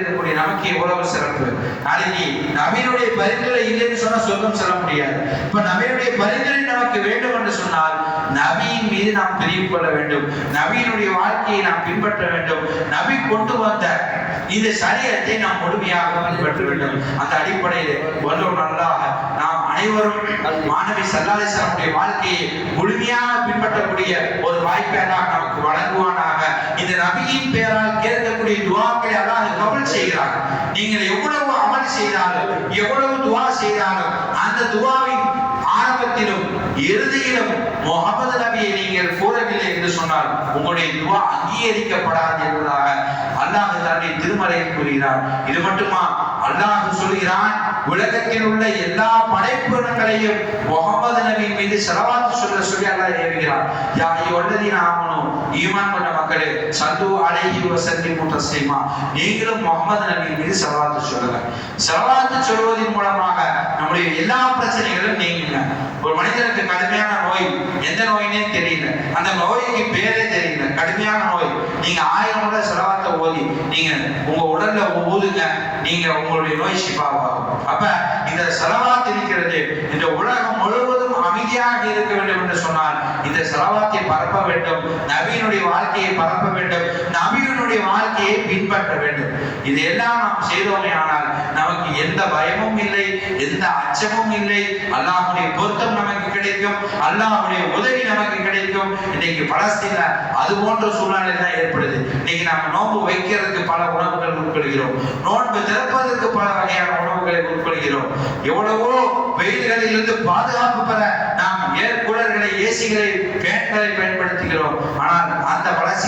இருக்கக்கூடிய நமக்கு எவ்வளவு சிறப்பு. நாளைக்கு நபியினுடைய பரிந்துரை இல்லைன்னு சொன்னா சொர்க்கம் செல்ல முடியாது. இப்ப நபியினுடைய பரிந்துரை நமக்கு வேண்டும் என்று சொன்னால் நபியின் மீது நாம் பிரிவு கொள்ள வேண்டும், நபியினுடைய வாழ்க்கையை நாம் பின்பற்ற வேண்டும், நபி கொண்டு வந்த இந்த சரியத்தை நாம் முழுமையாக பின்பற்ற வேண்டும். அந்த அடிப்படையில் ஒன்றும் நல்லாக நாம் அனைவரும் மாணவி ஸல்லல்லாஹு அலைஹி வஸல்லம் வாழ்க்கையை முழுமையாக பின்பற்றக்கூடிய ஒரு வாய்ப்பை அல்லாஹ் நமக்கு வழங்குவானாக. இந்த நபியின் பெயரால் கேட்கக்கூடிய துஆக்களை அல்லாஹ் கபூல் செய்கிறார். நீங்கள் எவ்வளவு அமல் செய்தாலும் எவ்வளவு துஆ செய்தாலும் அந்த துஆவின் ஆரம்பத்திலும் இறுதியிலும் முஹம்மது நபியை நீங்கள் கூறவில்லை என்று சொன்னால் உங்களுடைய துஆ அங்கீகரிக்கப்படாது என்பதாக அல்லாஹ் தன்னுடைய திருமறையில் கூறுகிறார். இது மட்டுமா, அல்லாஹ் சொல்கிறான், உலகத்தில் உள்ள எல்லா படைப்பினங்களையும் முஹம்மது நபி மீது ஸலவாத் சொல்ல சொல்லி அல்லாஹ் ஏவுகிறார். யா அய்யுஹல்லதீன ஆமனூ, ஈமான் கொண்ட மக்களே, ஸல்லு அலைஹி வஸல்லிமு தஸ்லீமா, நீங்களும் முஹம்மது நபி மீது ஸலவாத் சொல்லுங்க. ஸலவாத் சொல்வதன் மூலமாக நம்முடைய எல்லா பிரச்சனைகளும் நீங்குங்க. ஒரு மனிதனுக்கு கடுமையான நோய், எந்த நோயினே தெரியல, அந்த நோய்க்கு பேரே தெரியல, கடுமையான நோய், நீங்க 1000 முறை ஸலவாத்தை ஓதி நீங்க உங்க உடல்ல ஊதுங்க, நீங்க உங்களுடைய நோய் ஷிஃபாவாகும். அப்ப இந்த ஸலவாத் இருக்கிறது, இந்த உலகம் முழுவதும் அமைதியாக இருக்க வேண்டும் என்று சொன்னால் இந்த ஸலவாத்தை பரப்ப வேண்டும், நபியினுடைய வாழ்க்கையை பரப்ப வேண்டும், நபியினுடைய வாழ்க்கையை பின்பற்ற வேண்டும். இதையெல்லாம் நாம் செய்தோமே ஆனால் நமக்கு எந்த பயமும் இல்லை, எந்த அச்சமும் இல்லை, அல்லாஹ்வுடைய பொருத்தம் நமக்கு கிடைக்கும், அல்லாஹ்வுடைய உதவி நமக்கு கிடைக்கும். இன்னைக்கு பலஸ்தீன்ல அது போன்ற சூழ்நிலை தான் ஏற்படுது. இன்னைக்கு நம்ம நோன்பு வைக்கிறதுக்கு பல உணவுகள் உட்கொள்கிறோம், நோன்பு திறப்பதற்கு பல வகையான உணவுகளை உட்கொள்கிறோம். எவ்வளவோ வெயில்களில் இருந்து பாதுகாப்பு பெற நாம் ஏர் கூலர்களை, ஏசிகளை, ஃபேன்களை பயன்படுத்துகிறோம். ஆனால் அந்த